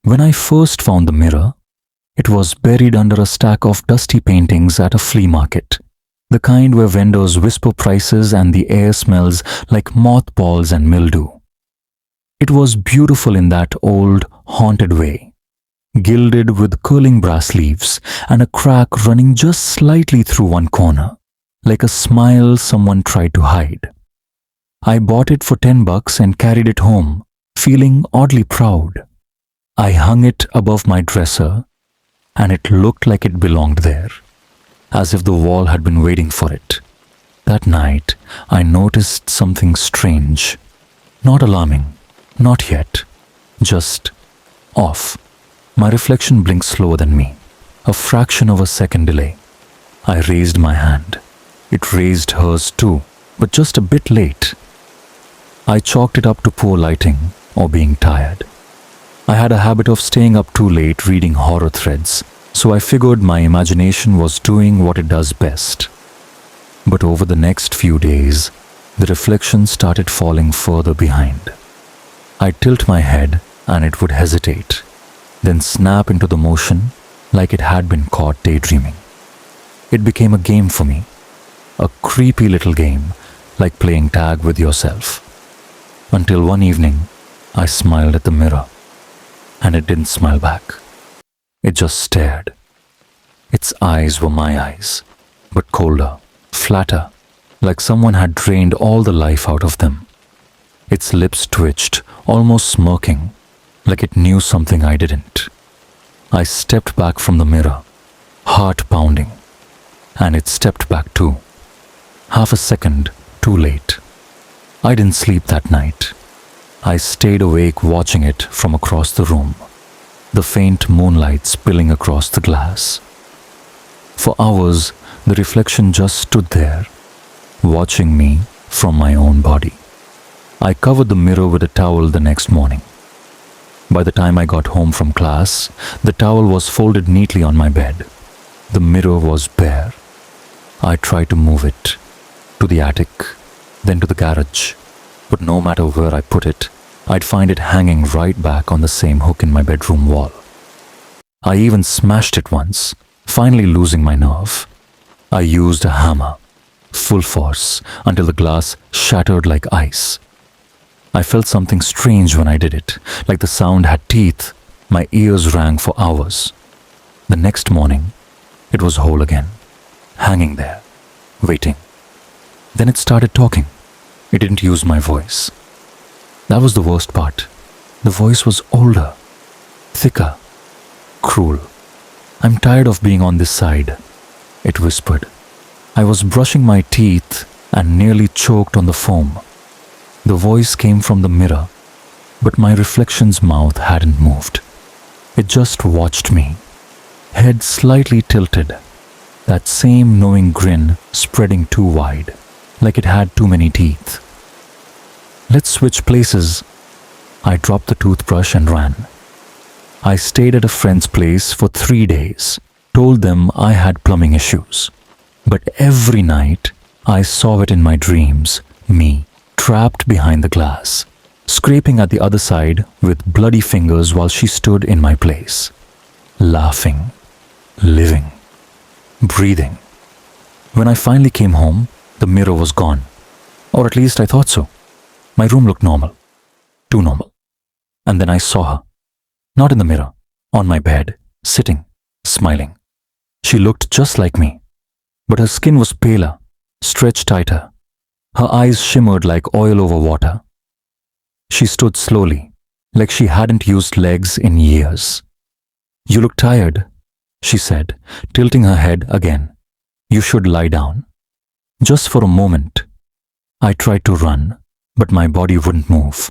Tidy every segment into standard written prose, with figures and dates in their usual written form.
When I first found the mirror, it was buried under a stack of dusty paintings at a flea market, the kind where vendors whisper prices and the air smells like mothballs and mildew. It was beautiful in that old, haunted way, gilded with curling brass leaves and a crack running just slightly through one corner, like a smile someone tried to hide. I bought it for $10 and carried it home, feeling oddly proud. I hung it above my dresser, and it looked like it belonged there, as if the wall had been waiting for it. That night, I noticed something strange. Not alarming, not yet, just off. My reflection blinked slower than me, a fraction of a second delay. I raised my hand. It raised hers too, but just a bit late. I chalked it up to poor lighting or being tired. I had a habit of staying up too late reading horror threads, so I figured my imagination was doing what it does best. But over the next few days, the reflection started falling further behind. I'd tilt my head and it would hesitate, then snap into the motion like it had been caught daydreaming. It became a game for me, a creepy little game like playing tag with yourself. Until one evening, I smiled at the mirror, and it didn't smile back. It just stared. Its eyes were my eyes, but colder, flatter, like someone had drained all the life out of them. Its lips twitched, almost smirking, like it knew something I didn't. I stepped back from the mirror, heart pounding, and it stepped back too. Half a second too late. I didn't sleep that night. I stayed awake watching it from across the room, the faint moonlight spilling across the glass. For hours, the reflection just stood there, watching me from my own body. I covered the mirror with a towel the next morning. By the time I got home from class, the towel was folded neatly on my bed. The mirror was bare. I tried to move it to the attic, then to the garage, but no matter where I put it, I'd find it hanging right back on the same hook in my bedroom wall. I even smashed it once, finally losing my nerve. I used a hammer, full force, until the glass shattered like ice. I felt something strange when I did it, like the sound had teeth. My ears rang for hours. The next morning, it was whole again, hanging there, waiting. Then it started talking. It didn't use my voice. That was the worst part. The voice was older, thicker, cruel. "I'm tired of being on this side," it whispered. I was brushing my teeth and nearly choked on the foam. The voice came from the mirror, but my reflection's mouth hadn't moved. It just watched me, head slightly tilted, that same knowing grin spreading too wide, like it had too many teeth. "Let's switch places." I dropped the toothbrush and ran. I stayed at a friend's place for 3 days, told them I had plumbing issues. But every night, I saw it in my dreams, me, trapped behind the glass, scraping at the other side with bloody fingers while she stood in my place, laughing, living, breathing. When I finally came home, the mirror was gone. Or at least I thought so. My room looked normal. Too normal. And then I saw her. Not in the mirror. On my bed. Sitting. Smiling. She looked just like me. But her skin was paler. Stretched tighter. Her eyes shimmered like oil over water. She stood slowly, like she hadn't used legs in years. "You look tired," she said, tilting her head again. "You should lie down." Just for a moment, I tried to run, but my body wouldn't move.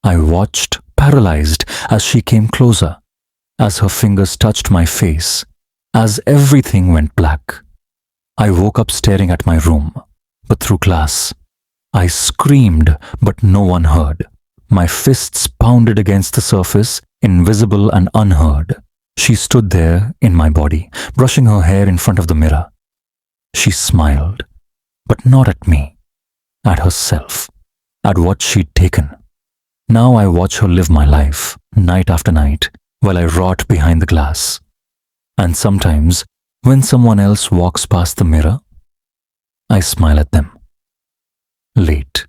I watched, paralyzed, as she came closer, as her fingers touched my face, as everything went black. I woke up staring at my room, but through glass. I screamed, but no one heard. My fists pounded against the surface, invisible and unheard. She stood there in my body, brushing her hair in front of the mirror. She smiled, but not at me, at herself, at what she'd taken. Now I watch her live my life, night after night, while I rot behind the glass. And sometimes, when someone else walks past the mirror, I smile at them. Late.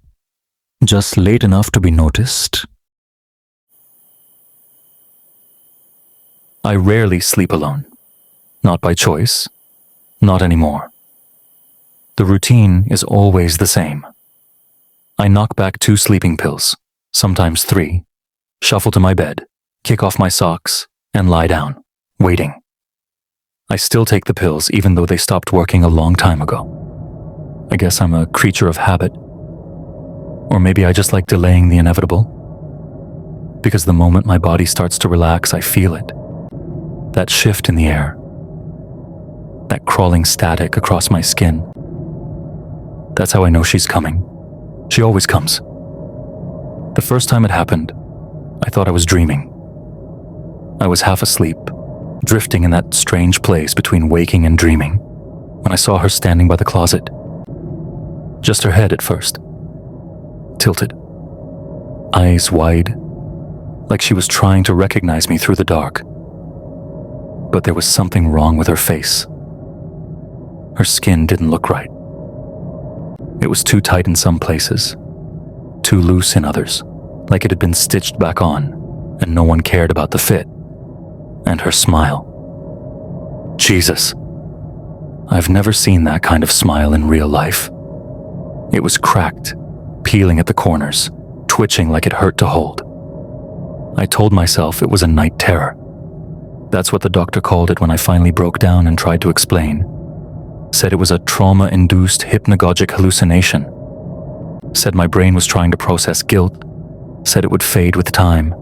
Just late enough to be noticed. I rarely sleep alone. Not by choice. Not anymore. The routine is always the same. I knock back 2 sleeping pills, sometimes 3, shuffle to my bed, kick off my socks, and lie down, waiting. I still take the pills even though they stopped working a long time ago. I guess I'm a creature of habit. Or maybe I just like delaying the inevitable. Because the moment my body starts to relax, I feel it. That shift in the air. That crawling static across my skin. That's how I know she's coming. She always comes. The first time it happened, I thought I was dreaming. I was half asleep, drifting in that strange place between waking and dreaming, when I saw her standing by the closet. Just her head at first. Tilted. Eyes wide, like she was trying to recognize me through the dark. But there was something wrong with her face. Her skin didn't look right. It was too tight in some places, too loose in others, like it had been stitched back on, and no one cared about the fit. And her smile. Jesus. I've never seen that kind of smile in real life. It was cracked, peeling at the corners, twitching like it hurt to hold. I told myself it was a night terror. That's what the doctor called it when I finally broke down and tried to explain. Said it was a trauma-induced hypnagogic hallucination. Said my brain was trying to process guilt. Said it would fade with time.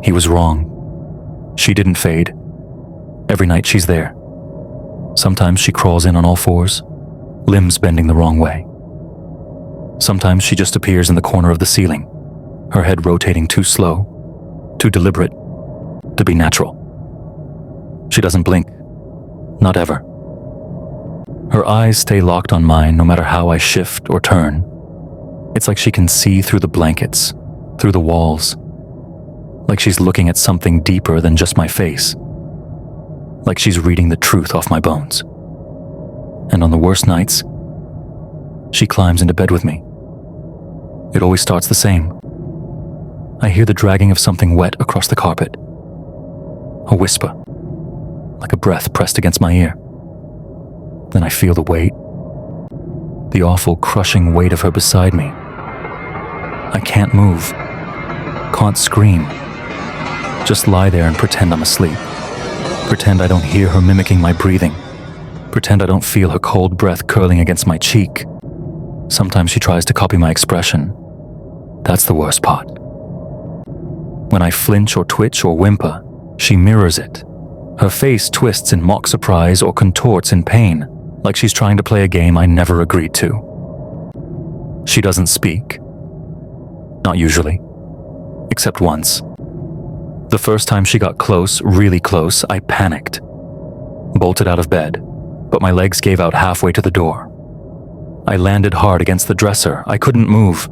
He was wrong. She didn't fade. Every night she's there. Sometimes she crawls in on all fours, limbs bending the wrong way. Sometimes she just appears in the corner of the ceiling, her head rotating too slow, too deliberate, to be natural. She doesn't blink. Not ever. Her eyes stay locked on mine no matter how I shift or turn. It's like she can see through the blankets, through the walls. Like she's looking at something deeper than just my face. Like she's reading the truth off my bones. And on the worst nights, she climbs into bed with me. It always starts the same. I hear the dragging of something wet across the carpet. A whisper, like a breath pressed against my ear. Then I feel the weight, the awful crushing weight of her beside me. I can't move, can't scream. Just lie there and pretend I'm asleep. Pretend I don't hear her mimicking my breathing. Pretend I don't feel her cold breath curling against my cheek. Sometimes she tries to copy my expression. That's the worst part. When I flinch or twitch or whimper, she mirrors it. Her face twists in mock surprise or contorts in pain, like she's trying to play a game I never agreed to. She doesn't speak. Not usually. Except once. The first time she got close, really close, I panicked. Bolted out of bed, but my legs gave out halfway to the door. I landed hard against the dresser. I couldn't move.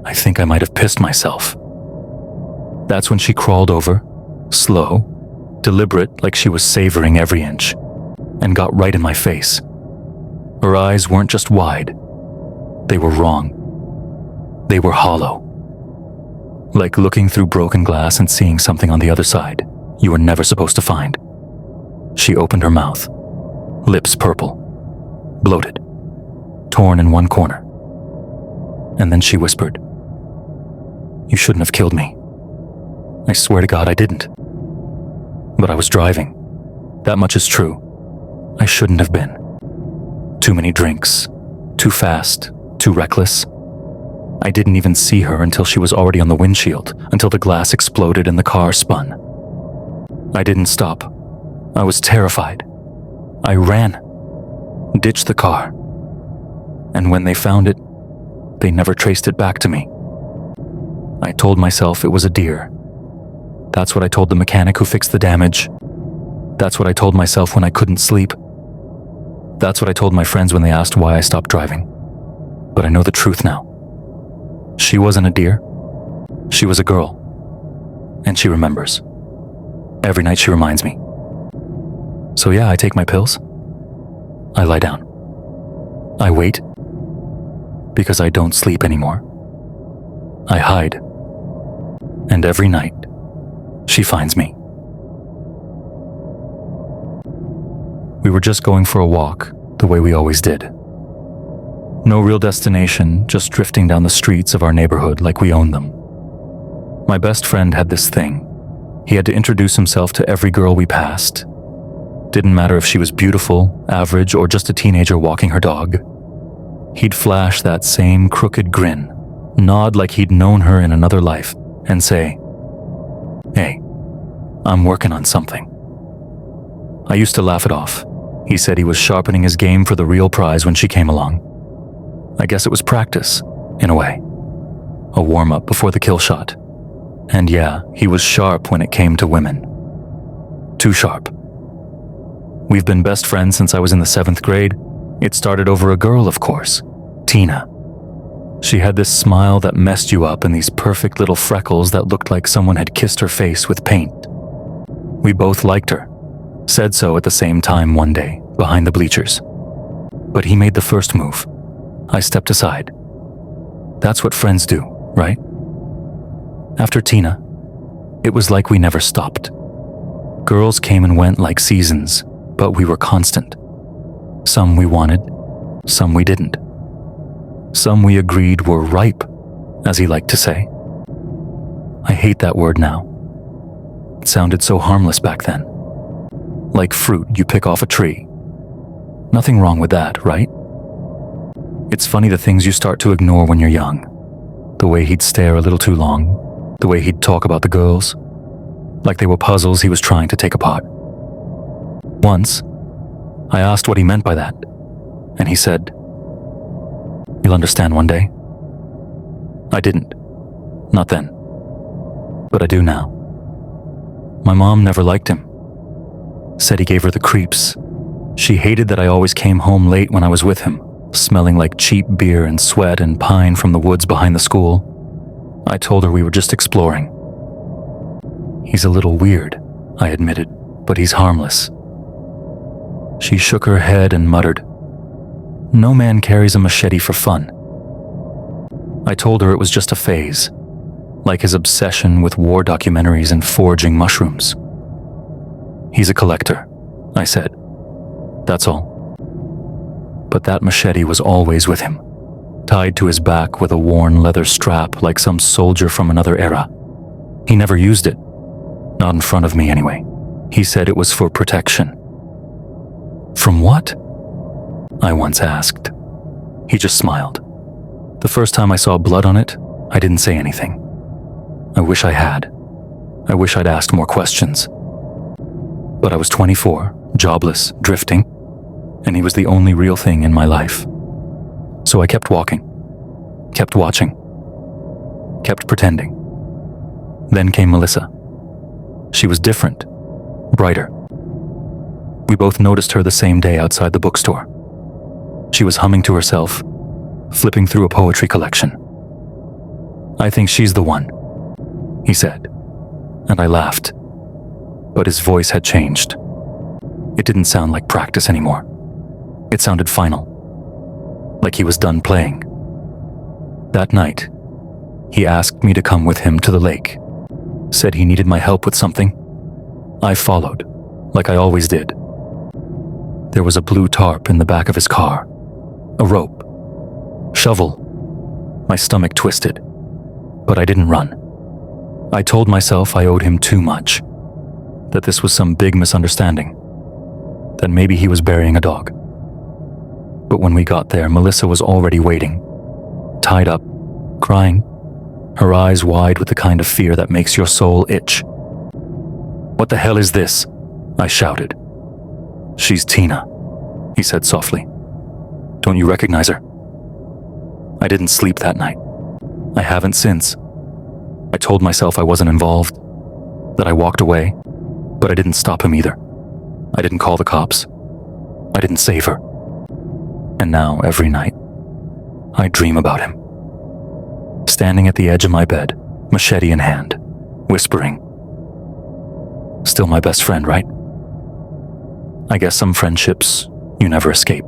I think I might have pissed myself. That's when she crawled over, slow, deliberate like she was savoring every inch, and got right in my face. Her eyes weren't just wide. They were wrong. They were hollow. Like looking through broken glass and seeing something on the other side you were never supposed to find. She opened her mouth, lips purple, bloated, torn in one corner. And then she whispered, "You shouldn't have killed me." I swear to God I didn't. But I was driving. That much is true. I shouldn't have been. Too many drinks, too fast, too reckless. I didn't even see her until she was already on the windshield, until the glass exploded and the car spun. I didn't stop. I was terrified. I ran, ditched the car. And when they found it, they never traced it back to me. I told myself it was a deer. That's what I told the mechanic who fixed the damage. That's what I told myself when I couldn't sleep. That's what I told my friends when they asked why I stopped driving. But I know the truth now. She wasn't a deer. She was a girl. and she remembers. Every night she reminds me. So yeah, I take my pills. I lie down. I wait. Because I don't sleep anymore. I hide. And every night, she finds me. We were just going for a walk, the way we always did. No real destination, just drifting down the streets of our neighborhood like we owned them. My best friend had this thing. He had to introduce himself to every girl we passed. Didn't matter if she was beautiful, average, or just a teenager walking her dog. He'd flash that same crooked grin, nod like he'd known her in another life, and say, "Hey, I'm working on something." I used to laugh it off. He said he was sharpening his game for the real prize when she came along. I guess it was practice, in a way. A warm-up before the kill shot. And yeah, he was sharp when it came to women. Too sharp. We've been best friends since I was in the 7th grade. It started over a girl, of course, Tina. She had this smile that messed you up and these perfect little freckles that looked like someone had kissed her face with paint. We both liked her. Said so at the same time one day, behind the bleachers. But he made the first move. I stepped aside. That's what friends do, right? After Tina, it was like we never stopped. Girls came and went like seasons, but we were constant. Some we wanted, some we didn't. Some we agreed were ripe, as he liked to say. I hate that word now. It sounded so harmless back then. Like fruit you pick off a tree. Nothing wrong with that, right? It's funny the things you start to ignore when you're young. The way he'd stare a little too long. The way he'd talk about the girls. Like they were puzzles he was trying to take apart. Once, I asked what he meant by that, and he said, "You'll understand one day." I didn't. Not then. But I do now. My mom never liked him. Said he gave her the creeps. She hated that I always came home late when I was with him, smelling like cheap beer and sweat and pine from the woods behind the school. I told her we were just exploring. He's a little weird, I admitted, but he's harmless. She shook her head and muttered, "No man carries a machete for fun." I told her it was just a phase, like his obsession with war documentaries and foraging mushrooms. He's a collector, I said. That's all. But that machete was always with him, tied to his back with a worn leather strap like some soldier from another era. He never used it. Not in front of me, anyway. He said it was for protection. From what? I once asked. He just smiled. The first time I saw blood on it, I didn't say anything. I wish I had. I wish I'd asked more questions. But I was 24, jobless, drifting, and he was the only real thing in my life. So I kept walking, kept watching, kept pretending. Then came Melissa. She was different, brighter. We both noticed her the same day outside the bookstore. She was humming to herself, flipping through a poetry collection. "I think she's the one," he said, and I laughed. But his voice had changed. It didn't sound like practice anymore. It sounded final, like he was done playing. That night, he asked me to come with him to the lake, said he needed my help with something. I followed, like I always did. There was a blue tarp in the back of his car, a rope, shovel. My stomach twisted, but I didn't run. I told myself I owed him too much, that this was some big misunderstanding, that maybe he was burying a dog. But when we got there, Melissa was already waiting, tied up, crying, her eyes wide with the kind of fear that makes your soul itch. "What the hell is this?" I shouted. "She's Tina," he said softly. "Don't you recognize her?" I didn't sleep that night. I haven't since. I told myself I wasn't involved, that I walked away, but I didn't stop him either. I didn't call the cops. I didn't save her. And now, every night, I dream about him. Standing at the edge of my bed, machete in hand, whispering, Still my best friend, right? I guess some friendships you never escape.